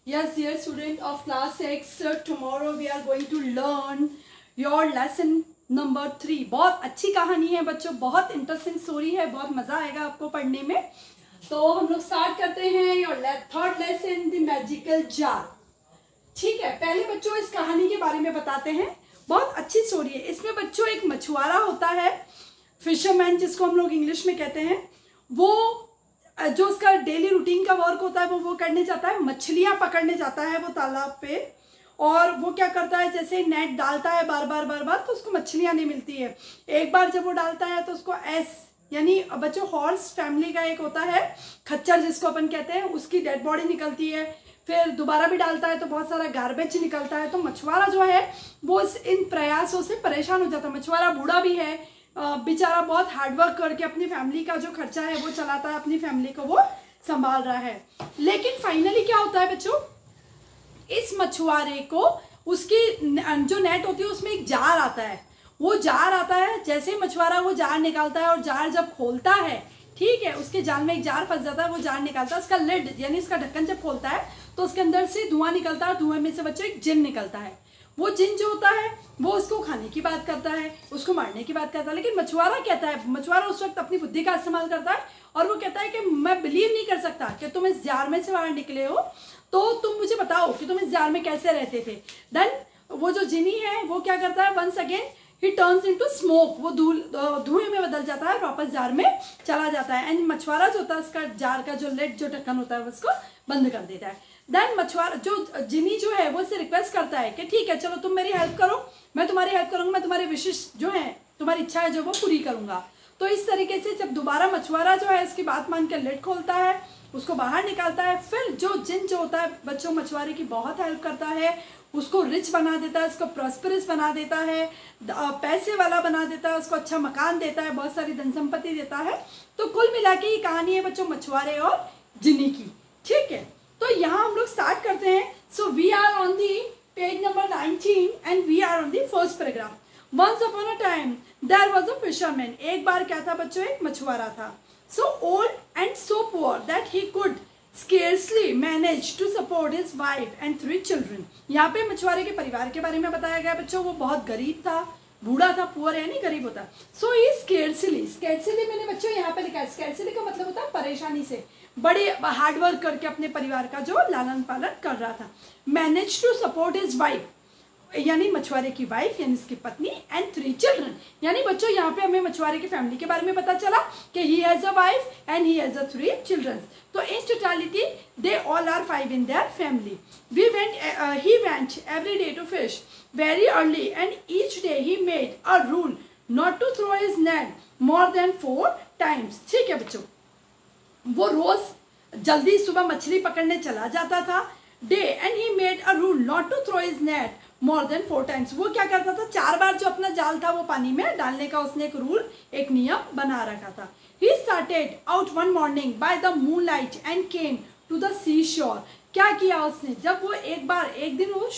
Yes, dear student of class 6, tomorrow we are going to learn your lesson number 3. बहुत अच्छी कहानी है बच्चों, बहुत इंटरेस्टिंग स्टोरी है, बहुत मजा आएगा आपको पढ़ने में. तो हम लोग स्टार्ट करते हैं your third lesson, the magical jar. ठीक है, पहले बच्चों इस कहानी के बारे में बताते हैं. बहुत अच्छी स्टोरी है. इसमें बच्चों एक मछुआरा होता है, फिशरमैन जिसको हम लोग इंग्लिश में कहते हैं. वो जो उसका डेली रूटीन का वर्क होता है वो करने जाता है, मछलियां पकड़ने जाता है वो तालाब पे. और वो क्या करता है, जैसे नेट डालता है बार बार तो उसको मछलियां नहीं मिलती है. एक बार जब वो डालता है तो उसको यानी बच्चों हॉर्स फैमिली का एक होता है खच्चर जिसको अपन कहते हैं, उसकी डेड बॉडी निकलती है. फिर दोबारा भी डालता है तो बहुत सारा गार्बेज निकलता है. तो मछुआरा जो है वो इन प्रयासों से परेशान हो जाता है. मछुआरा बूढ़ा भी है बेचारा, बहुत हार्डवर्क करके अपनी फैमिली का जो खर्चा है वो चलाता है, अपनी फैमिली को वो संभाल रहा है. लेकिन फाइनली क्या होता है बच्चों, इस मछुआरे को उसकी जो नेट होती है उसमें एक जार आता है. वो जार आता है, जैसे ही मछुआरा वो जार निकालता है और जार जब खोलता है, ठीक है, उसके जाल में एक जार फंस जाता है. वो जार निकालता है, उसका लिड यानी इसका ढक्कन जब खोलता है तो उसके अंदर से धुआं निकलता है. धुएं में से बच्चों एक जिन निकलता है. वो जिन जो होता है वो उसको खाने की बात करता है, उसको मारने की बात करता है. लेकिन मछुआरा कहता है, मछुआरा उस वक्त अपनी बुद्धि का इस्तेमाल करता है और वो कहता है कि मैं बिलीव नहीं कर सकता कि तुम इस जार में से बाहर निकले हो, तो तुम मुझे बताओ कि तुम इस जार में कैसे रहते थे. देन वो जो जिनी है वो क्या करता है, वंस अगेन ही टर्न्स इनटू स्मोक. वो धुएं में बदल जाता है, वापस जार में चला जाता है. एंड मछुआरा जो होता है उसका जार का जो लेड जो ढक्कन होता है उसको बंद कर देता है. देन मछुआरा जो जिनी जो है वो उससे रिक्वेस्ट करता है कि ठीक है चलो तुम मेरी हेल्प करो, मैं तुम्हारी हेल्प करूंगा, मैं तुम्हारी विशेष जो है तुम्हारी इच्छा है जो वो पूरी करूंगा. तो इस तरीके से जब दोबारा मछुआरा जो है इसकी बात मान कर लिड खोलता है, उसको बाहर निकालता है, फिर जो जिन जो होता है बच्चों मछुआरे की बहुत हेल्प करता है, उसको रिच बना देता है, उसको प्रॉस्परस बना देता है, पैसे वाला बना देता है, उसको अच्छा मकान देता है, बहुत सारी धन संपत्ति देता है. तो कुल मिला के ये कहानी है बच्चों मछुआरे और जिनी की. ठीक है, तो यहाँ हम लोग स्टार्ट करते हैं. So we are on the page number 19 and we are on the first paragraph. Once upon a time there was a fisherman. एक बार क्या था बच्चों, एक मछुआरा था. So old and so poor that he could scarcely managed to support his wife and 3 children. यहाँ पे मछुआरे के परिवार के बारे में बताया गया बच्चों. वो बहुत गरीब था, बूढ़ा था, पुअर यानी गरीब होता. सो ही स्केर्सली मैंने बच्चों यहाँ पे लिखा है. स्केर्सली का मतलब होता है परेशानी से, बड़े हार्डवर्क करके अपने परिवार का जो लालन पालन कर रहा था. Manage to support his wife यानी मछुआरे की वाइफ यानी उसकी पत्नी, एंड 3 चिल्ड्रन यानी बच्चों यहाँ पे हमें मछुआरे की फैमिली के बारे में पता चला कि he has a wife and he has a 3 children. तो in totality they all are 5 in their family. He went every day to fish very early and each day he made a rule not to throw his net more than 4 times. ठीक है बच्चों, वो रोज जल्दी सुबह मछली पकड़ने चला जाता था day, and he made a rule not to throw his net more than 4 times. वो क्या करता था, 4 बार जो अपना जाल था वो पानी में डालने का उसने एक रूल, एक नियम बना रखा था. He started out one morning by the moonlight and came to the sea shore. क्या किया उसने, जब वो एक दिन वो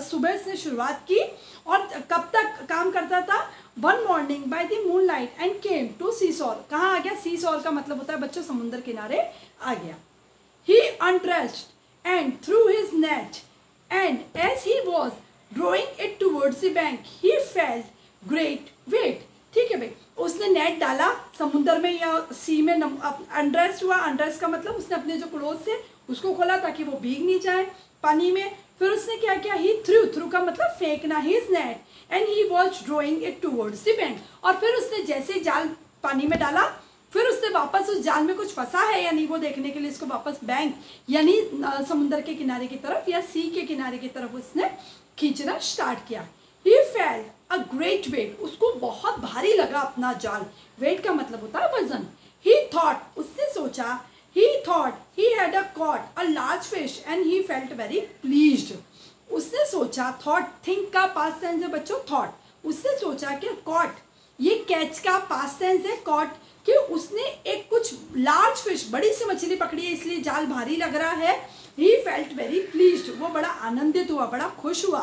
सुबह से शुरुआत की और कब तक काम करता था, one morning by the moonlight and came to sea shore. कहाँ आ गया, सी शोर का मतलब होता है बच्चों समुद्र किनारे आ गया. He undressed and threw his net and as he was drawing it towards the bank he felt great weight. ठीक है भाई, उसने नेट डाला समुद्र में या सी में, अनड्रेस्ड हुआ. अनड्रेस्ड का मतलब उसने अपने जो क्लोथ थे उसको खोला ताकि वो भीग नहीं जाए पानी में. फिर उसने क्या किया, ही थ्रू का मतलब फेंकना, his net and he was drawing it towards the bank. और फिर उसने जैसे जाल पानी में डाला, फिर उसने वापस उस जाल में कुछ फंसा है या नहीं वो देखने के लिए इसको वापस बैंक यानी समुद्र के किनारे की तरफ या सी के किनारे की तरफ उसने खींचना स्टार्ट किया. He felt a great weight. उसको बहुत भारी लगा अपना जाल. वेट का मतलब होता है वजन. He thought, उसने सोचा, he thought he had caught a large fish and he felt very pleased. उसने सोचा, thought think का past tense है बच्चों, thought. उसने सोचा कि caught ये catch का past tense है, caught कि उसने एक कुछ लार्ज फिश बड़ी सी मछली पकड़ी है इसलिए जाल भारी लग रहा है. He felt very pleased. वो बड़ा आनंदित हुआ, बड़ा खुश हुआ.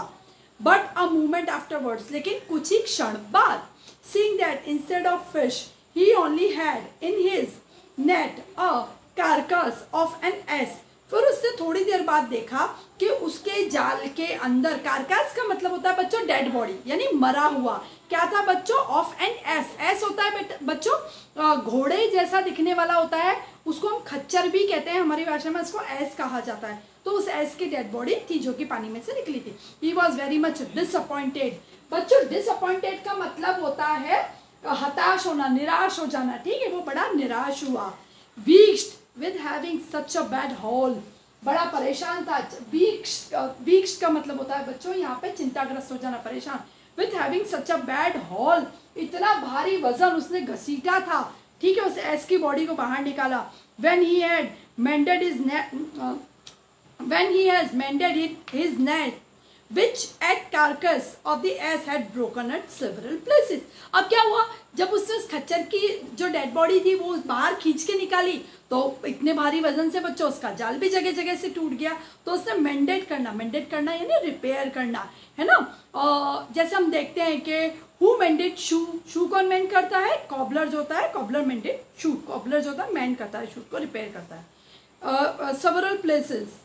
But a moment afterwards, लेकिन कुछ ही क्षण बाद, seeing that instead of fish he only had in his net a carcass of an ass. फिर उसने थोड़ी देर बाद देखा कि उसके जाल के अंदर, कारकास का मतलब होता है बच्चों डेड बॉडी, यानी मरा हुआ, क्या था बच्चों, ऑफ एन एस। एस होता है बच्चों घोड़े जैसा दिखने वाला होता है, उसको हम खच्चर भी कहते हैं हमारी भाषा में, इसको एस कहा जाता है। तो उस एस की डेड बॉडी थी जो कि पानी में से निकली थी। He was very much disappointed. बच्चों डिसअपॉइंटेड का मतलब होता है हताश होना, निराश हो जाना, ठीक है, वो बड़ा निराश हुआ। Vexed with having such a bad haul, बड़ा परेशान था। वीक्ड का मतलब होता है बच्चों यहाँ पे चिंताग्रस्त हो जाना, परेशान। With having such a bad hall, इतना भारी वजन उसने घसीटा था, ठीक है, उस एस की बॉडी को बाहर निकाला। when he has mended his net, which at carcass of the ass had broken at several places। अब क्या हुआ, जब उसने उस खच्चर की जो डेड बॉडी थी वो बाहर खींच के निकाली, तो इतने भारी वजन से बच्चों उसका जाल भी जगह जगह से टूट गया। तो उसने मेंडेड करना यानी रिपेयर करना, है ना। जैसे हम देखते हैं कि हु मेंडेड शू कौन मेंड करता है, कॉबलर जो होता है, कॉबलर मेंडेड शू, कॉबलर जो होता है मेंड करता है, शूज को रिपेयर करता है। several places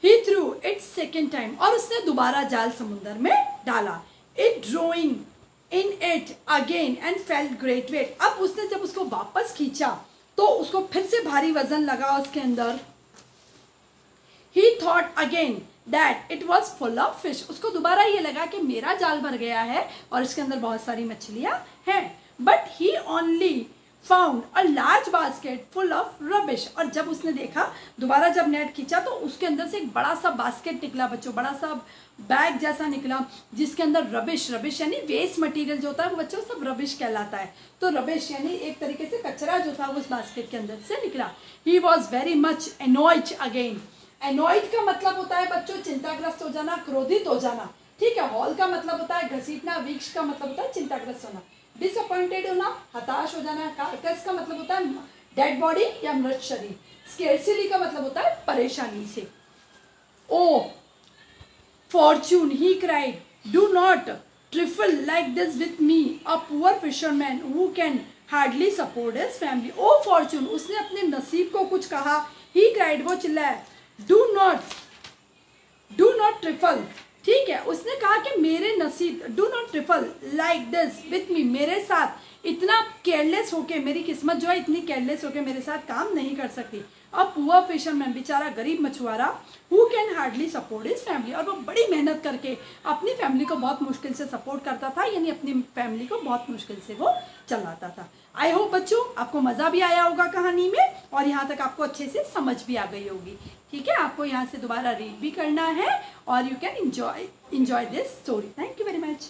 he threw it second time, और उसने दोबारा जाल समुंदर में डाला। it drawing in it again and felt great weight। अब उसने जब उसको वापस खींचा तो उसको फिर से भारी वजन लगा उसके अंदर। he thought again that it was full of fish। उसको दोबारा ये लगा कि मेरा जाल भर गया है और इसके अंदर बहुत सारी मछलियां हैं। but he only found a large basket full of rubbish। और जब उसने देखा दोबारा जब नेट खींचा तो उसके अंदर से एक बड़ा सा बास्केट निकला बच्चों, बड़ा सा बैग जैसा निकला, जिसके अंदर रबिश यानी वेस्ट मटेरियल जो होता है वो बच्चों सब रबिश कहलाता है। तो रबिश यानी एक तरीके से कचरा जो था वो उस बास्केट के अंदर से निकला। He was very much annoyed again. Annoyed का मतलब होता है बच्चों चिंताग्रस्त हो जाना, क्रोधित हो जाना, ठीक है। हॉल का मतलब होता है घसीटना, वीक्स का मतलब होता है चिंताग्रस्त होना, डिसअपॉइंटेड होना, हताश हो जाना, कार्कस का मतलब होता है डेड बॉडी या मृत शरीर, स्केर्सिली का मतलब होता है परेशानी से। O fortune, he cried, do not trifle like this with me, a poor fisherman who can hardly support his family. O fortune, उसने अपने नसीब को कुछ कहा। ही क्राइड, वो चिल्लाया। डू नॉट ट्रिफल, ठीक है, उसने कहा कि मेरे नसीब, do not trifle like this with मी, मेरे साथ इतना केयरलेस होके, मेरी किस्मत जो है इतनी केयरलेस होके मेरे साथ काम नहीं कर सकती। अब पुअर फिशरमैन, बेचारा गरीब मछुआरा, who can hardly support his family, और वो बड़ी मेहनत करके अपनी फैमिली को बहुत मुश्किल से सपोर्ट करता था, यानी अपनी फैमिली को बहुत मुश्किल से वो चलाता था। आई होप बच्चों आपको मज़ा भी आया होगा कहानी में, और यहाँ तक आपको अच्छे से समझ भी आ गई होगी, ठीक है। आपको यहाँ से दोबारा रीड भी करना है और you can enjoy this story. Thank you very much.